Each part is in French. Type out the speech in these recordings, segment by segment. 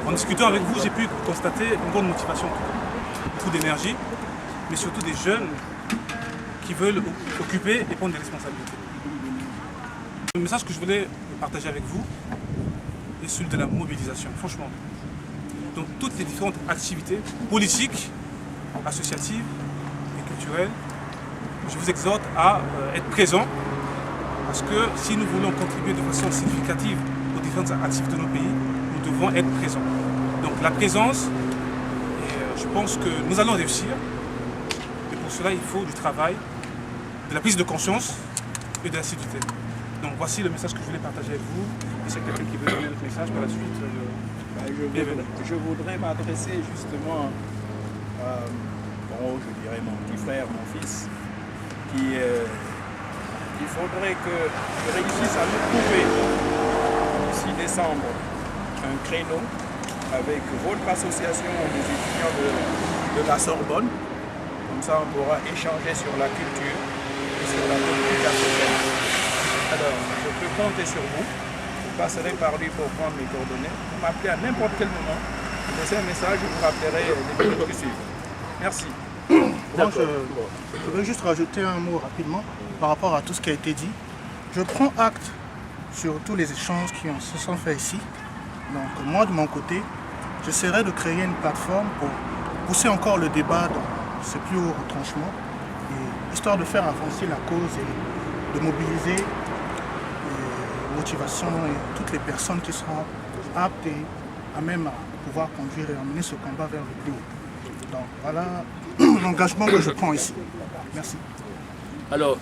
En discutant avec vous, j'ai pu constater une grande motivation, beaucoup d'énergie, mais surtout des jeunes qui veulent occuper et prendre des responsabilités. Le message que je voulais partager avec vous est celui de la mobilisation, franchement. Donc toutes les différentes activités politiques, associatives et culturelles, je vous exhorte à être présents, parce que si nous voulons contribuer de façon significative aux différentes activités de nos pays, nous devons être présents. Donc la présence, je pense que nous allons réussir, et pour cela il faut du travail, de la prise de conscience et de l'assiduité. Donc voici le message que je voulais partager avec vous. Et c'est quelqu'un qui veut donner notre message par la suite. Je voudrais m'adresser justement à, je dirais mon petit frère, mon fils, il faudrait que je réussisse à nous trouver d'ici décembre un créneau avec votre association des étudiants de la Sorbonne. Comme ça, on pourra échanger sur la culture et sur la politique africaine. Alors, je peux compter sur vous. Je passerai par lui pour prendre mes coordonnées. Vous m'appelez à n'importe quel moment. Vous laissez un message, je vous rappellerai les minutes qui suivent. Merci. Bon, je veux juste rajouter un mot rapidement par rapport à tout ce qui a été dit. Je prends acte sur tous les échanges qui se sont faits ici. Donc moi, de mon côté, j'essaierai de créer une plateforme pour pousser encore le débat dans ses plus hauts retranchements, histoire de faire avancer la cause et de mobiliser les motivations et toutes les personnes qui seront aptes et à même à pouvoir conduire et emmener ce combat vers le plus haut. Donc voilà l'engagement que je prends ici. Merci. Alors,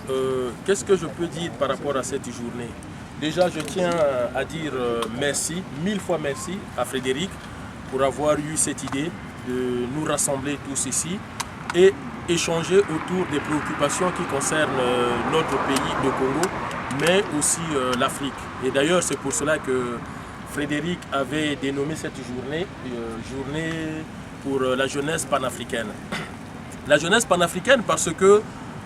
qu'est-ce que je peux dire par rapport à cette journée? Déjà, je tiens à dire merci, 1000 fois merci à Frédéric pour avoir eu cette idée de nous rassembler tous ici et échanger autour des préoccupations qui concernent notre pays, le Congo, mais aussi l'Afrique. Et d'ailleurs, c'est pour cela que Frédéric avait dénommé cette journée, journée pour la jeunesse panafricaine. La jeunesse panafricaine parce que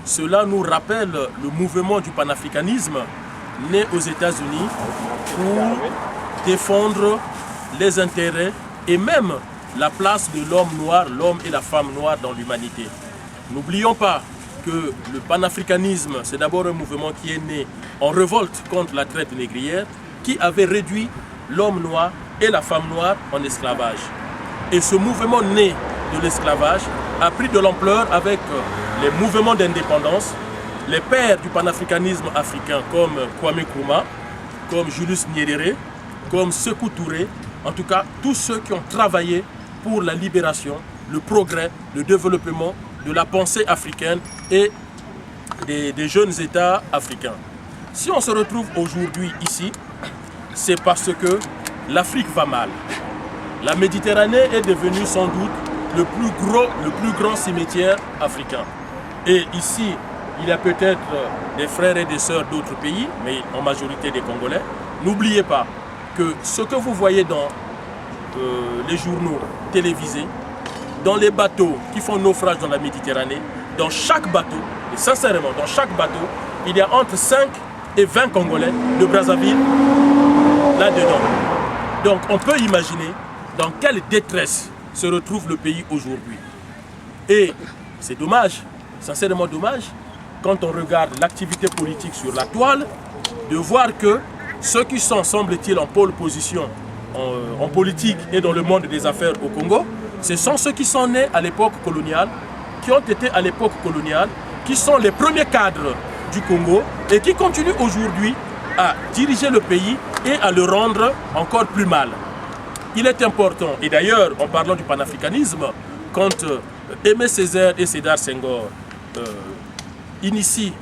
cela nous rappelle le mouvement du panafricanisme né aux États-Unis pour défendre les intérêts et même la place de l'homme noir, l'homme et la femme noire dans l'humanité. N'oublions pas que le panafricanisme, c'est d'abord un mouvement qui est né en révolte contre la traite négrière, qui avait réduit l'homme noir et la femme noire en esclavage. Et ce mouvement né de l'esclavage a pris de l'ampleur avec les mouvements d'indépendance, les pères du panafricanisme africain comme Kwame Nkrumah, comme Julius Nyerere, comme Sékou Touré, en tout cas tous ceux qui ont travaillé pour la libération, le progrès, le développement de la pensée africaine et des jeunes États africains. Si on se retrouve aujourd'hui ici, c'est parce que l'Afrique va mal. La Méditerranée est devenue sans doute le plus grand cimetière africain. Et ici, il y a peut-être des frères et des sœurs d'autres pays, mais en majorité des Congolais. N'oubliez pas que ce que vous voyez dans les journaux télévisés, dans les bateaux qui font naufrage dans la Méditerranée, dans chaque bateau, et sincèrement, dans chaque bateau, il y a entre 5 et 20 Congolais de Brazzaville là-dedans. Donc on peut imaginer dans quelle détresse se retrouve le pays aujourd'hui. Et c'est dommage, sincèrement dommage, quand on regarde l'activité politique sur la toile, de voir que ceux qui sont, semble-t-il, en pôle position en politique et dans le monde des affaires au Congo, ce sont ceux qui sont nés à l'époque coloniale, qui ont été à l'époque coloniale, qui sont les premiers cadres du Congo et qui continuent aujourd'hui à diriger le pays et à le rendre encore plus mal. Il est important, et d'ailleurs, en parlant du panafricanisme, quand Aimé Césaire et Sédar Senghor initient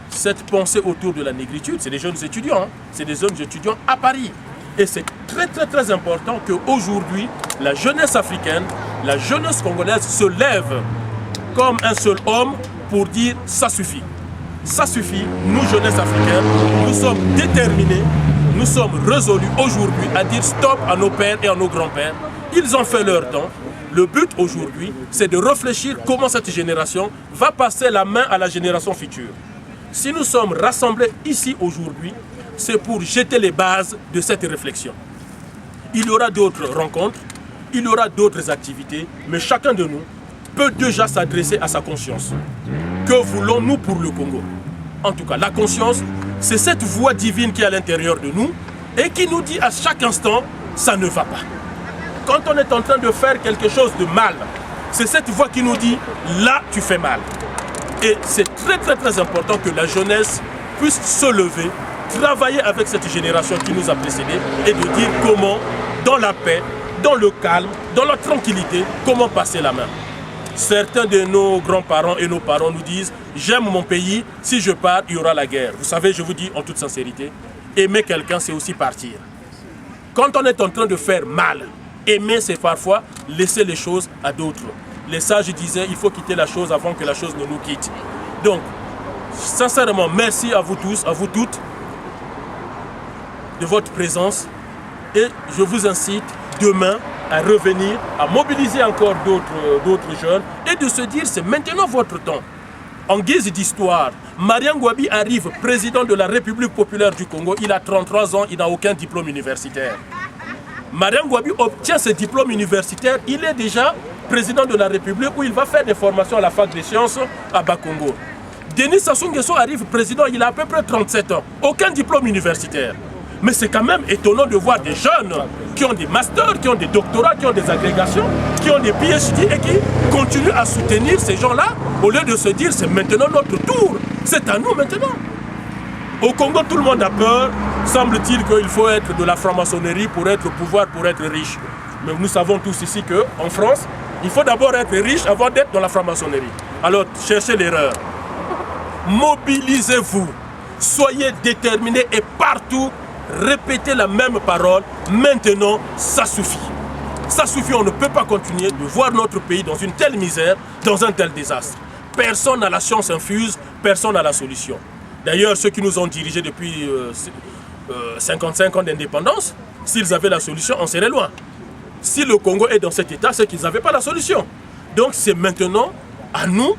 cette pensée autour de la négritude, c'est des jeunes étudiants, hein, c'est des jeunes étudiants à Paris. Et c'est très important qu'aujourd'hui, la jeunesse africaine, la jeunesse congolaise se lève comme un seul homme pour dire ça suffit. Ça suffit, nous jeunesse africaine, nous sommes déterminés, nous sommes résolus aujourd'hui à dire stop à nos pères et à nos grands-pères. Ils ont fait leur temps. Le but aujourd'hui, c'est de réfléchir comment cette génération va passer la main à la génération future. Si nous sommes rassemblés ici aujourd'hui, c'est pour jeter les bases de cette réflexion. Il y aura d'autres rencontres, il y aura d'autres activités, mais chacun de nous peut déjà s'adresser à sa conscience. Que voulons-nous pour le Congo? En tout cas, la conscience, c'est cette voix divine qui est à l'intérieur de nous et qui nous dit à chaque instant, ça ne va pas. Quand on est en train de faire quelque chose de mal, c'est cette voix qui nous dit, là, tu fais mal. Et c'est très important que la jeunesse puisse se lever, travailler avec cette génération qui nous a précédés et de dire comment, dans la paix, dans le calme, dans la tranquillité, comment passer la main. Certains de nos grands-parents et nos parents nous disent « J'aime mon pays, si je pars, il y aura la guerre ». Vous savez, je vous dis en toute sincérité, aimer quelqu'un, c'est aussi partir. Quand on est en train de faire mal, aimer, c'est parfois laisser les choses à d'autres. Les sages disaient « Il faut quitter la chose avant que la chose ne nous quitte ». Donc, sincèrement, merci à vous tous, à vous toutes, de votre présence. Et je vous incite demain à revenir, à mobiliser encore d'autres jeunes et de se dire c'est maintenant votre temps. En guise d'histoire, Marian Ngouabi arrive président de la République populaire du Congo. Il a 33 ans, il n'a aucun diplôme universitaire. Marian Ngouabi obtient ce diplôme universitaire, il est déjà président de la République où il va faire des formations à la fac des sciences à Bakongo. Denis Sassou Nguesso arrive président, il a à peu près 37 ans, aucun diplôme universitaire. Mais c'est quand même étonnant de voir des jeunes qui ont des masters, qui ont des doctorats, qui ont des agrégations, qui ont des PhD et qui continuent à soutenir ces gens-là au lieu de se dire c'est maintenant notre tour, c'est à nous maintenant. Au Congo, tout le monde a peur, semble-t-il qu'il faut être de la franc-maçonnerie pour être au pouvoir, pour être riche. Mais nous savons tous ici qu'en France, il faut d'abord être riche avant d'être dans la franc-maçonnerie. Alors, cherchez l'erreur. Mobilisez-vous, soyez déterminés et partout, répétez la même parole. Maintenant, ça suffit. Ça suffit, on ne peut pas continuer de voir notre pays dans une telle misère, dans un tel désastre. Personne n'a la science infuse, personne n'a la solution. D'ailleurs, ceux qui nous ont dirigés depuis 55 ans d'indépendance, s'ils avaient la solution, on serait loin. Si le Congo est dans cet état, c'est qu'ils n'avaient pas la solution. Donc c'est maintenant à nous,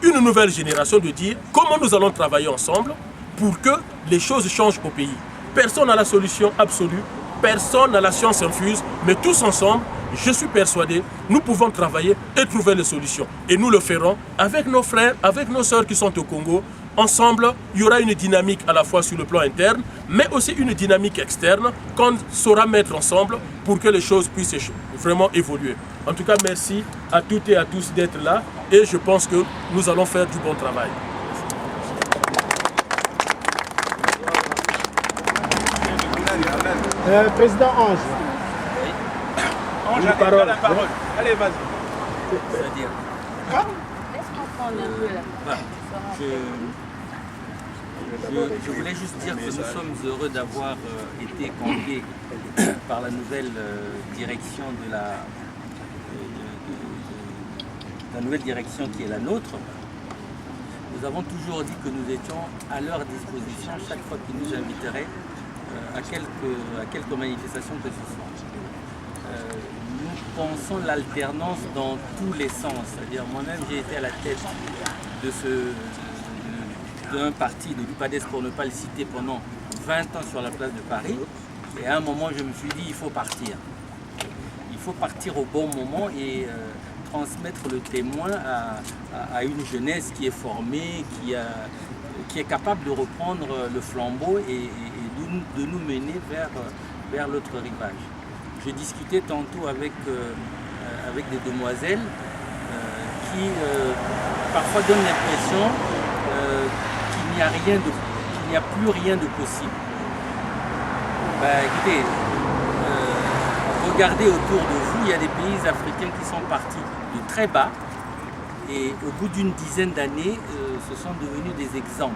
une nouvelle génération, de dire comment nous allons travailler ensemble pour que les choses changent au pays. Personne n'a la solution absolue, personne n'a la science infuse, mais tous ensemble, je suis persuadé, nous pouvons travailler et trouver les solutions. Et nous le ferons avec nos frères, avec nos sœurs qui sont au Congo. Ensemble, il y aura une dynamique à la fois sur le plan interne, mais aussi une dynamique externe qu'on saura mettre ensemble pour que les choses puissent vraiment évoluer. En tout cas, merci à toutes et à tous d'être là et je pense que nous allons faire du bon travail. Président Ange. Ange, la parole. Allez, vas-y. C'est-à-dire, Laisse-moi prendre un peu là. je voulais juste dire que nous sommes heureux d'avoir été conviés par la nouvelle direction de la nouvelle direction qui est la nôtre. Nous avons toujours dit que nous étions à leur disposition chaque fois qu'ils nous inviteraient à quelques manifestations que ce soit. Nous pensons l'alternance dans tous les sens. C'est-à-dire, moi-même, j'ai été à la tête d'un parti de l'UPADES, pour ne pas le citer, pendant 20 ans sur la place de Paris. Et à un moment, je me suis dit, il faut partir. Il faut partir au bon moment et transmettre le témoin à une jeunesse qui est formée, qui est capable de reprendre le flambeau et de nous mener vers l'autre rivage. Je discutais tantôt avec des demoiselles qui parfois donnent l'impression qu'il n'y a plus rien de possible. Écoutez, regardez autour de vous, il y a des pays africains qui sont partis de très bas et au bout d'une dizaine d'années, ce sont devenus des exemples.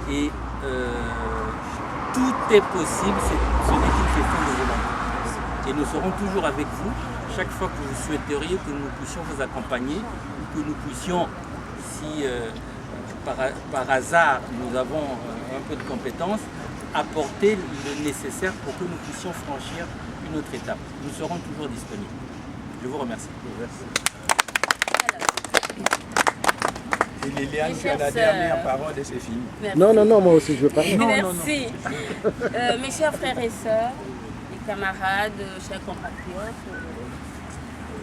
Et tout est possible, ce n'est qu'une question de volonté. Et nous serons toujours avec vous chaque fois que vous souhaiteriez que nous puissions vous accompagner, que nous puissions, si par hasard nous avons un peu de compétences, apporter le nécessaire pour que nous puissions franchir une autre étape. Nous serons toujours disponibles. Je vous remercie. Et Liliane, tu as la dernière parole de ces filles. Non, moi aussi je veux parler. Merci. Mes chers frères et sœurs, camarades, chers compatriotes,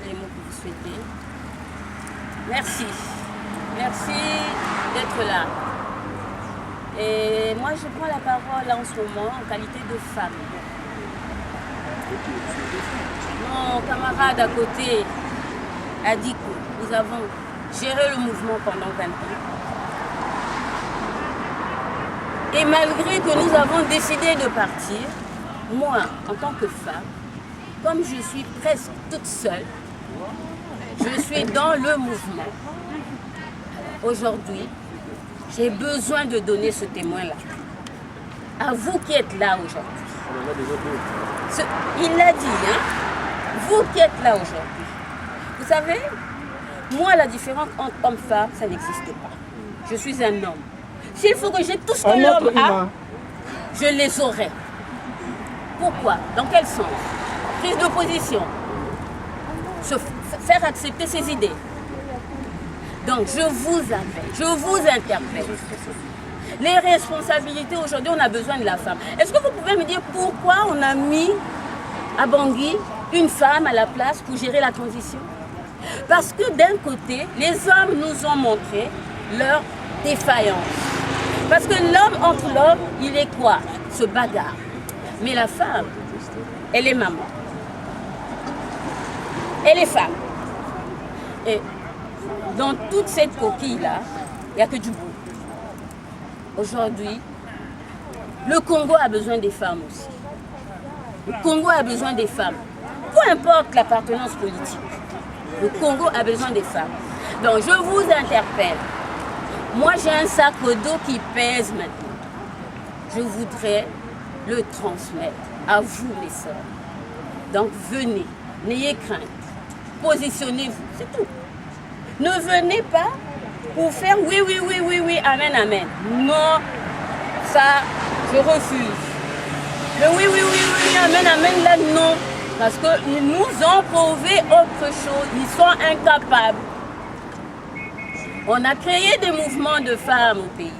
les mots que vous souhaitez. Merci. Merci d'être là. Et moi, je prends la parole en ce moment en qualité de femme. Mon camarade à côté a dit que nous avons géré le mouvement pendant 20 ans. Et malgré que nous avons décidé de partir, moi, en tant que femme, comme je suis presque toute seule, je suis dans le mouvement. Aujourd'hui, j'ai besoin de donner ce témoin-là. À vous qui êtes là aujourd'hui. Il l'a dit, hein? Vous qui êtes là aujourd'hui. Vous savez, moi, la différence entre homme et femme, ça n'existe pas. Je suis un homme. S'il faut que j'ai tout ce que l'homme a, je les aurai. Pourquoi? Dans quel sens? Prise de position. Faire accepter ses idées. Donc, je vous appelle, je vous interpelle. Les responsabilités, aujourd'hui, on a besoin de la femme. Est-ce que vous pouvez me dire pourquoi on a mis à Bangui une femme à la place pour gérer la transition? Parce que d'un côté, les hommes nous ont montré leur défaillance. Parce que l'homme, entre l'homme, il est quoi? Se bagarre. Mais la femme, elle est maman. Elle est femme. Et dans toute cette coquille-là, il n'y a que du beau. Aujourd'hui, le Congo a besoin des femmes aussi. Le Congo a besoin des femmes. Peu importe l'appartenance politique. Le Congo a besoin des femmes. Donc je vous interpelle. Moi j'ai un sac au dos qui pèse maintenant. Je voudrais le transmettre à vous les sœurs. Donc venez, n'ayez crainte. Positionnez-vous, c'est tout. Ne venez pas pour faire oui, oui, oui, oui, oui, amen, amen. Non, ça, je refuse. Le oui, oui, oui, oui, amen, amen, là, non. Parce qu'ils nous ont prouvé autre chose. Ils sont incapables. On a créé des mouvements de femmes au pays.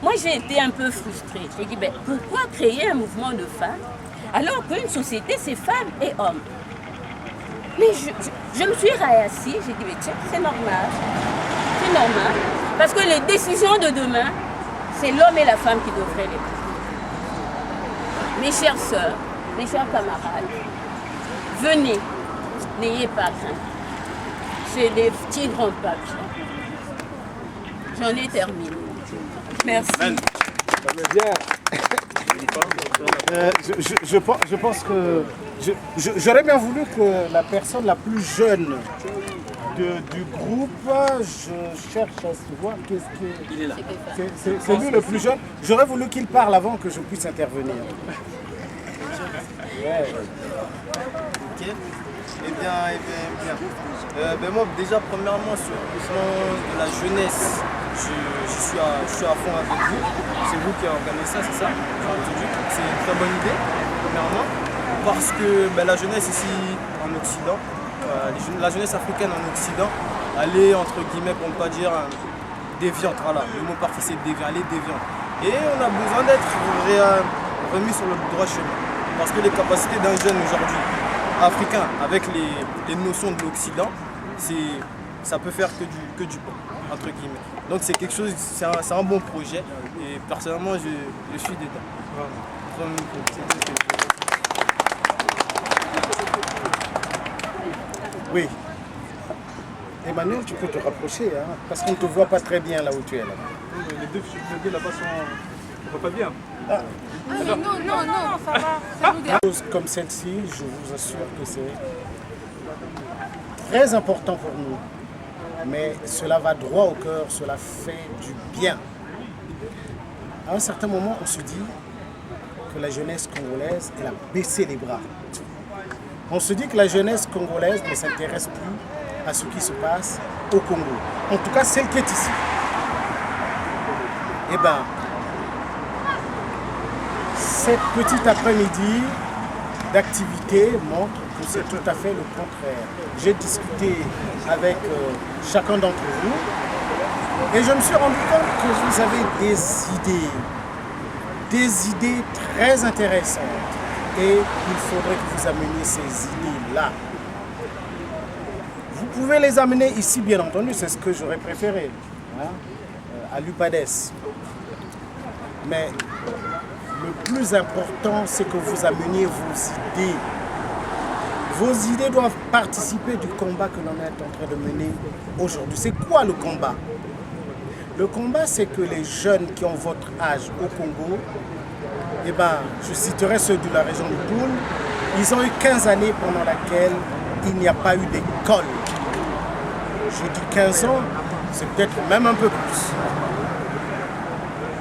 Moi, j'ai été un peu frustrée. J'ai dit, ben, pourquoi créer un mouvement de femmes alors qu'une société, c'est femmes et hommes? Mais je me suis réassis, j'ai dit, mais tiens, c'est normal. C'est normal. Parce que les décisions de demain, c'est l'homme et la femme qui devraient les prendre. Mes chères sœurs, mes chers camarades, venez, n'ayez pas crainte. C'est des petits grands papiers. J'en ai terminé. Merci. Je pense que j'aurais bien voulu que la personne la plus jeune du groupe, je cherche à se voir qu'est-ce que... Il est là. C'est lui le plus jeune. J'aurais voulu qu'il parle avant que je puisse intervenir. Ouais. Ok. Eh bien. Ben moi, déjà, premièrement, sur le plan de la jeunesse, je suis à fond avec vous. C'est vous qui avez organisé ça, c'est ça? C'est une très bonne idée, premièrement. Parce que ben, la jeunesse ici en Occident, la jeunesse africaine en Occident, elle est, entre guillemets, pour ne pas dire déviante. Voilà, le mot parfait c'est déviant, elle est déviante. Et on a besoin d'être remis sur le droit chemin. Parce que les capacités d'un jeune aujourd'hui, africain, avec les notions de l'Occident, ça peut faire que du bon, entre guillemets. Donc c'est quelque chose, c'est un bon projet et personnellement je suis dedans. Voilà. Oui. Emmanuel, tu peux te rapprocher, hein, parce qu'on ne te voit pas très bien là où tu es. Là. Les deux là-bas sont pas bien. Ah, non, ça va. Ça nous dérange. Des choses comme celle-ci, je vous assure que c'est très important pour nous. Mais cela va droit au cœur, cela fait du bien. À un certain moment, on se dit que la jeunesse congolaise, elle a baissé les bras. On se dit que la jeunesse congolaise ne s'intéresse plus à ce qui se passe au Congo. En tout cas, celle qui est ici. Eh bien, cette petite après-midi d'activité montre que c'est tout à fait le contraire. J'ai discuté avec chacun d'entre vous et je me suis rendu compte que vous avez des idées très intéressantes. et il faudrait que vous ameniez ces idées-là. Vous pouvez les amener ici, bien entendu, c'est ce que j'aurais préféré, hein, à l'UPADES. Mais le plus important, c'est que vous ameniez vos idées. Vos idées doivent participer du combat que l'on est en train de mener aujourd'hui. C'est quoi le combat? Le combat, c'est que les jeunes qui ont votre âge au Congo, eh ben, je citerai ceux de la région de Poul, ils ont eu 15 années pendant lesquelles il n'y a pas eu d'école. Je dis 15 ans, c'est peut-être même un peu plus.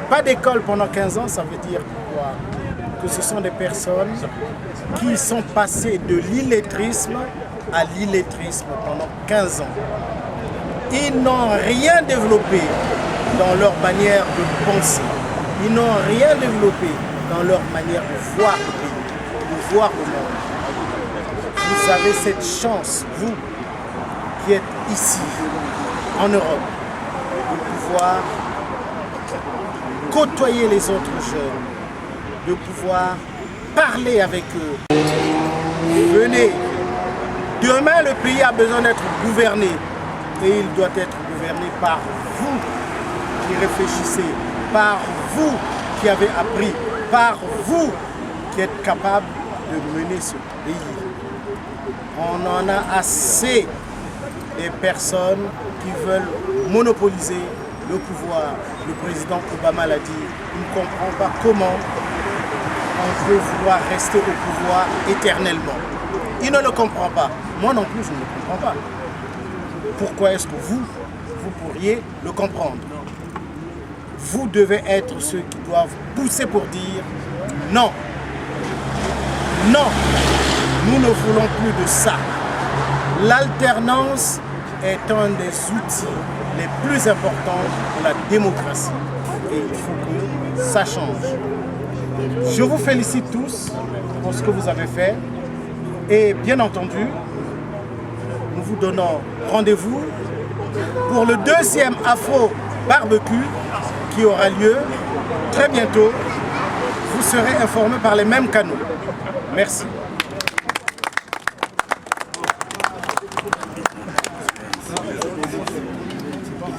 Pas d'école pendant 15 ans, ça veut dire quoi? Que ce sont des personnes qui sont passées de l'illettrisme à l'illettrisme pendant 15 ans. Ils n'ont rien développé dans leur manière de penser. Ils n'ont rien développé dans leur manière de voir le pays, de voir le monde. Vous avez cette chance, vous, qui êtes ici, en Europe, de pouvoir côtoyer les autres jeunes, de pouvoir parler avec eux. Venez. Demain, le pays a besoin d'être gouverné. Et il doit être gouverné par vous qui réfléchissez, par vous qui avez appris, par vous qui êtes capable de mener ce pays. On en a assez des personnes qui veulent monopoliser le pouvoir. Le président Obama l'a dit, il ne comprend pas comment on peut vouloir rester au pouvoir éternellement. Il ne le comprend pas. Moi non plus, je ne le comprends pas. Pourquoi est-ce que vous pourriez le comprendre? Vous devez être ceux qui doivent pousser pour dire non. Non, nous ne voulons plus de ça. L'alternance est un des outils les plus importants de la démocratie. Et il faut que ça change. Je vous félicite tous pour ce que vous avez fait. Et bien entendu, nous vous donnons rendez-vous pour le deuxième Afro Barbecue qui aura lieu très bientôt. Vous serez informés par les mêmes canaux. Merci.